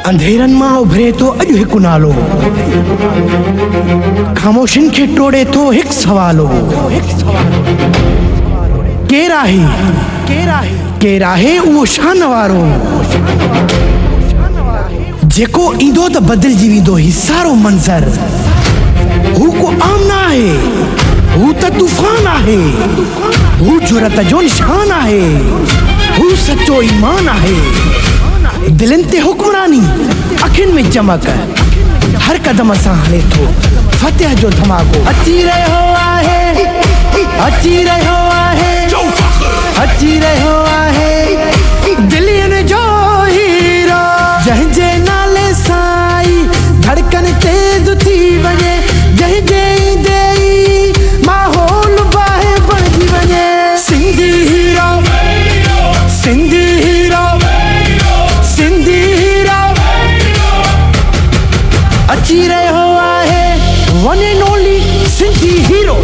अंधेरन मां उभरे तो अॼु हिकु नालो, ख़ामोशियुनि खे टोड़े तो हिकु सवालो। केरु आहे, केरु आहे उहो शान वारो, जेको ईंदो त बदिलजी वेंदो ही सारो मंज़र। हू को आम न आहे, हू त तूफ़ान आहे, हू जुरत जो निशान आहे, हू सच्चो ईमान आहे। दिलनि ते हुक्मरानी, अखियुनि में चमक, हर क़दम सां हले थो फतेह जो धमाको। अची रहियो आहे, अची रहियो आहे, अची रहियो आहे दिलियुनि जो हीरो, जंहिंजे नाले सां धड़कन तेज़ थी वञे, जंहिंजे ईंदे ई माहौल बाहि बणिजी वञे। Sindhi hero, Sindhi hero, Sindhi hero अची रहियो आहे, one and only Sindhi hero.